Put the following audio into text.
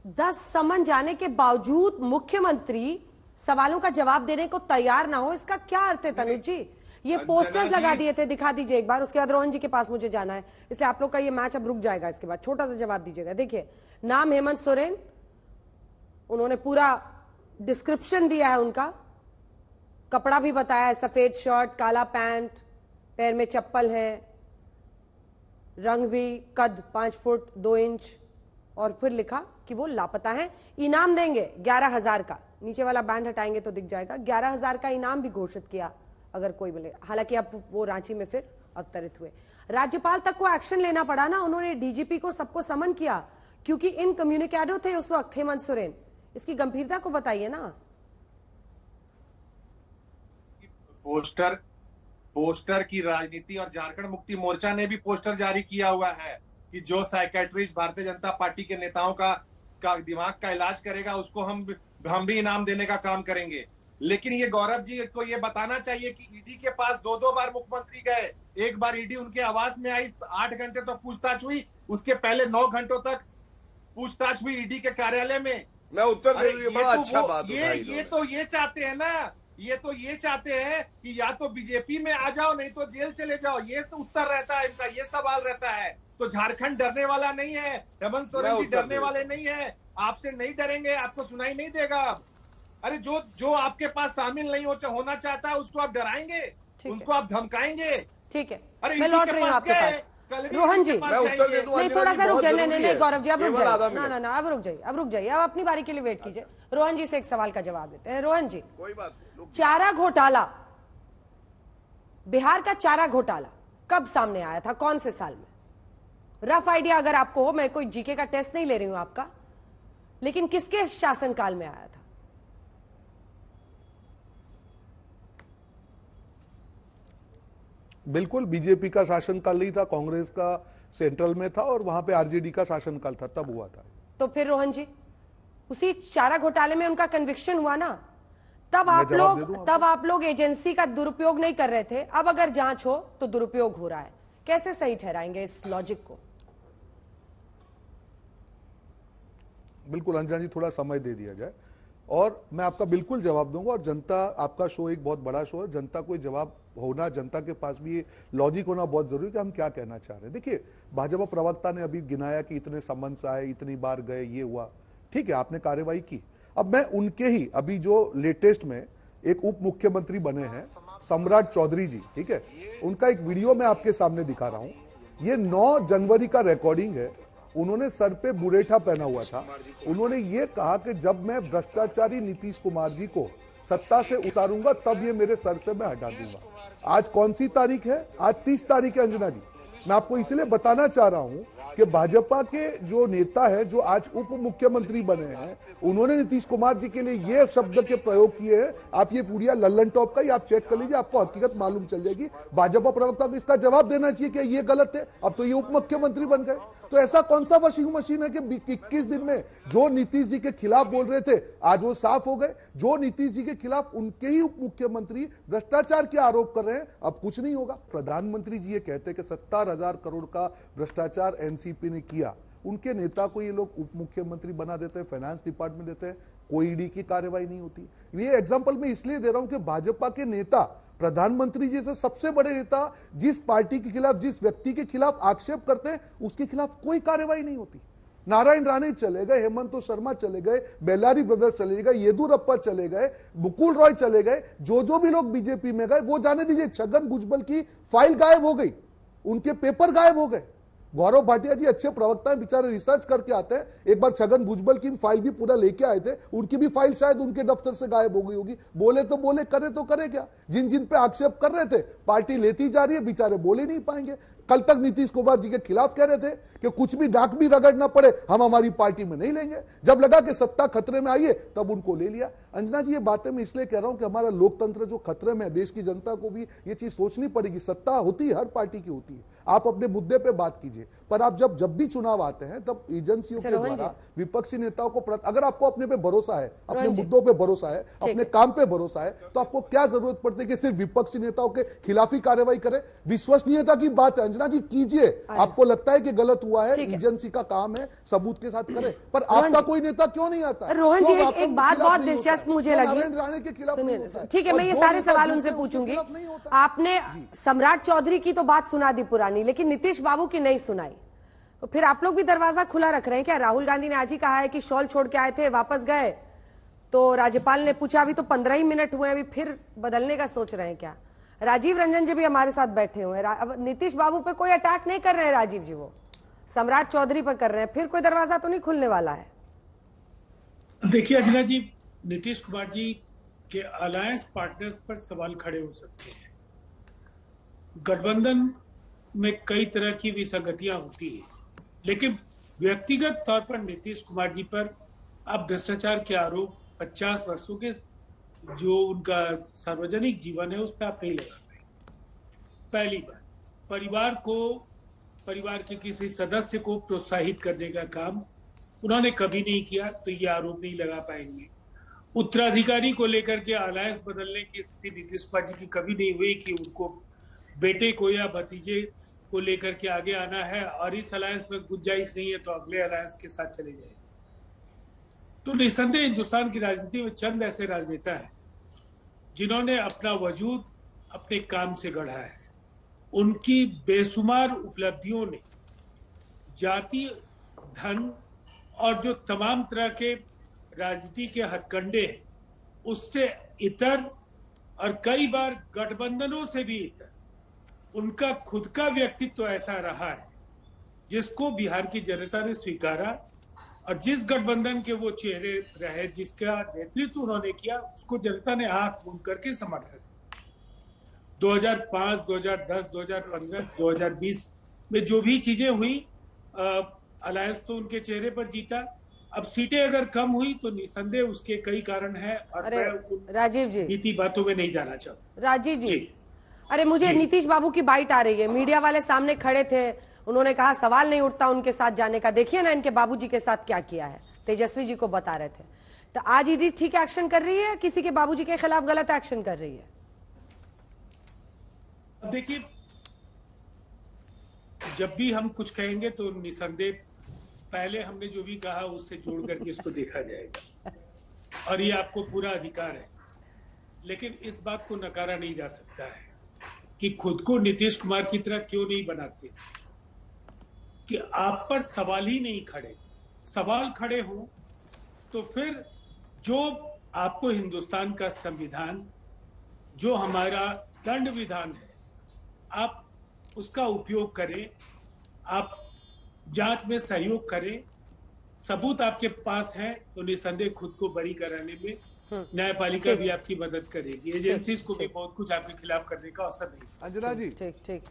10 समन जाने के बावजूद मुख्यमंत्री सवालों का जवाब देने को तैयार ना हो, इसका क्या अर्थ है तनुज जी? ये पोस्टर्स लगा दिए थे, दिखा दीजिए एक बार, उसके बाद रोहन जी के पास मुझे जाना है, इसलिए आप लोग का ये मैच अब रुक जाएगा। इसके बाद छोटा सा जवाब दीजिएगा। देखिए, नाम हेमंत सोरेन, उन्होंने पूरा डिस्क्रिप्शन दिया है उनका, कपड़ा भी बताया है, सफेद शर्ट, काला पैंट, पैर में चप्पल है, रंग भी, कद 5 फुट 2 इंच, और फिर लिखा कि वो लापता है। इनाम देंगे 11,000 का, नीचे वाला बैंड हटाएंगे तो दिख जाएगा। 11,000 का इनाम भी घोषित किया अगर कोई मिले। हालांकि अब वो रांची में फिर अवतरित हुए। राज्यपाल तक को एक्शन लेना पड़ा ना, उन्होंने डीजीपी को सबको समन किया, क्योंकि इन कम्युनिकेटो थे उस वक्त हेमंत सोरेन। इसकी गंभीरता को बताइए ना। पोस्टर की राजनीति, और झारखंड मुक्ति मोर्चा ने भी पोस्टर जारी किया हुआ है कि जो साइकेट्रिस्ट भारतीय जनता पार्टी के नेताओं का दिमाग का इलाज करेगा उसको हम भी इनाम देने का काम करेंगे। लेकिन ये गौरव जी को ये बताना चाहिए कि ईडी के पास 2-2 बार मुख्यमंत्री गए। एक बार ईडी उनके आवास में आई, 8 घंटे तो पूछताछ हुई, उसके पहले 9 घंटों तक पूछताछ हुई ईडी के कार्यालय में। मैं उत्तर दे दूं, ये बड़ा अच्छा बात ये तो ये चाहते हैं ना, ये तो ये चाहते हैं कि या तो बीजेपी में आ जाओ, नहीं तो जेल चले जाओ। ये उत्तर रहता है इनका, ये सवाल रहता है। तो झारखंड डरने वाला नहीं है, हेमंत सोरेन जी डरने वाले नहीं है, आपसे नहीं डरेंगे, आपको सुनाई नहीं देगा। अरे जो आपके पास शामिल नहीं होना चाहता है उसको आप डराएंगे, उनको आप धमकाएंगे। ठीक है, अरे मैं लौट रही हूँ आपके पास। रोहन जी, मैं उत्तर दे दूं। नहीं थोड़ा सा रुक जाइए। नहीं गौरव जी, अब रुक जाइए। ना अब रुक जाइए, अब अपनी बारी के लिए वेट कीजिए। रोहन जी से एक सवाल का जवाब देते हैं। रोहन जी, कोई बात नहीं। चारा घोटाला, बिहार का चारा घोटाला कब सामने आया था, कौन से साल में? रफ आइडिया अगर आपको हो, मैं कोई जीके का टेस्ट नहीं ले रही हूं आपका, लेकिन किसके शासनकाल में आया था? बिल्कुल बीजेपी का शासनकाल नहीं था, कांग्रेस का सेंट्रल में था और वहां पे आरजेडी का शासनकाल था, तब हुआ था। तो फिर रोहन जी, उसी चारा घोटाले में उनका कन्विक्शन हुआ ना, तब आप लोग एजेंसी का दुरुपयोग नहीं कर रहे थे। अब अगर जांच हो तो दुरुपयोग हो रहा है, कैसे सही ठहराएंगे इस लॉजिक को? बिल्कुल अंजना जी, थोड़ा समय दे दिया जाए और मैं आपका बिल्कुल जवाब दूंगा। और जनता, आपका शो एक बहुत बड़ा शो है, जनता को जवाब होना, जनता के पास भी ये लॉजिक होना बहुत जरूरी है कि हम क्या कहना चाह रहे हैं। देखिए, भाजपा प्रवक्ता ने अभी गिनाया कि इतने समन्स आए, इतनी बार गए, ये हुआ, ठीक है, आपने कार्रवाई की। अब मैं उनके ही अभी जो लेटेस्ट में एक उप मुख्यमंत्री बने हैं सम्राट चौधरी जी, ठीक है, उनका एक वीडियो मैं आपके सामने दिखा रहा हूं। ये 9 जनवरी का रिकॉर्डिंग है। उन्होंने सर पे बुरेठा पहना हुआ था। उन्होंने ये कहा कि जब मैं भ्रष्टाचारी नीतीश कुमार जी को सत्ता से उतारूंगा तब ये मेरे सर से मैं हटा दूंगा। आज कौन सी तारीख है? आज 30 तारीख है अंजना जी। मैं आपको इसलिए बताना चाह रहा हूं कि भाजपा के जो नेता है, जो आज उप मुख्यमंत्री बने हैं, उन्होंने नीतीश कुमार जी के लिए ये शब्द के प्रयोग किए हैं। आप ये पूरी लल्लन टॉप का, ये आप चेक कर लीजिए, आपको हकीकत मालूम चल जाएगी। भाजपा प्रवक्ता को इसका जवाब देना चाहिए कि ये गलत है, अब तो ये उप मुख्यमंत्री बन गए। तो ऐसा कौन सा वॉशिंग मशीन है कि 21 दिन में जो नीतीश जी के खिलाफ बोल रहे थे आज वो साफ हो गए? जो नीतीश जी के खिलाफ उनके ही उप मुख्यमंत्री भ्रष्टाचार के आरोप कर रहे हैं, अब कुछ नहीं होगा। प्रधानमंत्री जी ये कहते हैं कि 70,000 करोड़ का भ्रष्टाचार एनसीपी ने किया, उनके नेता को ये लोग उप मुख्यमंत्री बना देते हैं, फाइनेंस डिपार्टमेंट देते हैं, कोई ईडी की कार्रवाई नहीं होती। ये एग्जांपल मैं इसलिए दे रहा हूं कि भाजपा के नेता, प्रधानमंत्री जी से सबसे बड़े नेता जिस पार्टी के खिलाफ, जिस व्यक्ति के खिलाफ आक्षेप करते हैं, उसके खिलाफ कोई कार्रवाई नहीं होती। नारायण राणे चले गए, हेमंत शर्मा चले गए, बेल्लारी ब्रदर्स चले गए, येदुरप्पा चले गए, मुकुल रॉय चले गए, जो भी लोग बीजेपी में गए वो जाने दीजिए। छगन भुजबल की फाइल गायब हो गई, उनके पेपर गायब हो गए। गौरव भाटिया जी अच्छे प्रवक्ता हैं, बेचारे रिसर्च करके आते हैं। एक बार छगन भुजबल की फाइल भी पूरा लेके आए थे, उनकी भी फाइल शायद उनके दफ्तर से गायब हो गई होगी। बोले तो बोले, करे तो करे क्या? जिन जिन पे आक्षेप कर रहे थे पार्टी लेती जा रही है, बेचारे बोले नहीं पाएंगे। कल तक नीतीश कुमार जी के खिलाफ कह रहे थे कि कुछ भी नाक भी रगड़ना पड़े हम हमारी पार्टी में नहीं लेंगे। जब लगा कि सत्ता खतरे में आई है तब उनको ले लिया। अंजना जी, ये बातें मैं इसलिए कह रहा हूं कि हमारा लोकतंत्र जो खतरे में है, देश की जनता को भी ये चीज सोचनी पड़ेगी। सत्ता होती है, हर पार्टी की होती है, आप अपने मुद्दे पे बात कीजिए, पर आप जब भी चुनाव आते हैं तब एजेंसियों के द्वारा विपक्षी नेताओं को, अगर आपको अपने पे भरोसा है, अपने मुद्दों पे भरोसा है, अपने काम पे भरोसा है, तो आपको क्या जरूरत पड़ती है कि सिर्फ विपक्षी नेताओं के खिलाफ ही कार्रवाई करें? विश्वसनीयता की बात है अंजना जी कीजिए, आपको लगता है कि गलत हुआ है, एजेंसी का काम है, सबूत के साथ करें, पर आपका कोई नेता क्यों नहीं आता? रोहन जी, एक बात बहुत दिलचस्प मुझे लगी, राणे के खिलाफ नहीं होता है। ठीक है, मैं ये सारे सवाल उनसे पूछूंगी। आपने सम्राट चौधरी की तो बात सुना दी पुरानी, लेकिन नीतीश बाबू की नहीं सुनाई, तो फिर आप लोग भी दरवाजा खुला रख रहे हैं क्या? राहुल गांधी ने आज ही कहा है कि शॉल छोड़ के आए थे, वापस गए, तो राज्यपाल ने पूछा अभी तो 15 ही मिनट हुए, अभी फिर बदलने का सोच रहे हैं क्या? राजीव रंजन जी भी हमारे साथ बैठे हुए हैं। अब नीतीश बाबू पे कोई अटैक नहीं कर रहे हैं राजीव जी, वो सम्राट चौधरी पर कर रहे हैं, फिर कोई दरवाजा तो नहीं खुलने वाला है? देखिए अंजना जी, नीतीश कुमार जी के अलायंस पार्टनर्स पर सवाल खड़े हो सकते हैं। गठबंधन में कई तरह की विसंगतियां होती है, लेकिन व्यक्तिगत तौर पर नीतीश कुमार जी पर अब भ्रष्टाचार के आरोप 50 वर्षों के जो उनका सार्वजनिक जीवन है उस पर आप नहीं लगा पाए। पहली बात, परिवार के किसी सदस्य को प्रोत्साहित करने का काम उन्होंने कभी नहीं किया, तो ये आरोप नहीं लगा पाएंगे। उत्तराधिकारी को लेकर के अलायंस बदलने की स्थिति नीतीश कुमार जी की कभी नहीं हुई कि उनको बेटे को या भतीजे को लेकर के आगे आना है और इस अलायंस में गुंजाइश नहीं है तो अगले अलायंस के साथ चले जाए। तो निसंदेह हिंदुस्तान की राजनीति में चंद ऐसे राजनेता हैं जिन्होंने अपना वजूद अपने काम से गढ़ा है। उनकी बेशुमार उपलब्धियों ने जाति, धन और जो तमाम तरह के राजनीति के हथकंडे उससे इतर और कई बार गठबंधनों से भी इतर उनका खुद का व्यक्तित्व ऐसा रहा है जिसको बिहार की जनता ने स्वीकारा, और जिस गठबंधन के वो चेहरे रहे, जिसका नेतृत्व उन्होंने किया, उसको जनता ने आंख मूंद करके समर्थन। 2005, 2010, 2015, 2020 में जो भी चीजें हुई, अलायंस तो उनके चेहरे पर जीता। अब सीटें अगर कम हुई तो निसंदेह उसके कई कारण हैं, और मैं राजीव जी नीति बातों में नहीं जाना चाहता। राजीव जी, अरे मुझे नीतीश बाबू की बाइट आ रही है, मीडिया वाले सामने खड़े थे, उन्होंने कहा सवाल नहीं उठता उनके साथ जाने का। देखिए ना इनके बाबूजी के साथ क्या किया है, तेजस्वी जी को बता रहे थे। तो आज ईडी ठीक एक्शन कर रही है, किसी के बाबूजी के खिलाफ गलत एक्शन कर रही है? देखिए, जब भी हम कुछ कहेंगे तो निसंदेह पहले हमने जो भी कहा उससे जोड़ करके इसको देखा जाएगा, और ये आपको पूरा अधिकार है। लेकिन इस बात को नकारा नहीं जा सकता है कि खुद को नीतीश कुमार की तरह क्यों नहीं बनाते कि आप पर सवाल ही नहीं खड़े। सवाल खड़े हो तो फिर जो आपको हिंदुस्तान का संविधान, जो हमारा दंड विधान है, आप उसका उपयोग करें, आप जांच में सहयोग करें, सबूत आपके पास है तो निसंदेह खुद को बरी कराने में न्यायपालिका भी आपकी मदद करेगी। एजेंसीज को भी बहुत कुछ आपके खिलाफ करने का अवसर नहीं। अंजना जी, ठीक ठीक।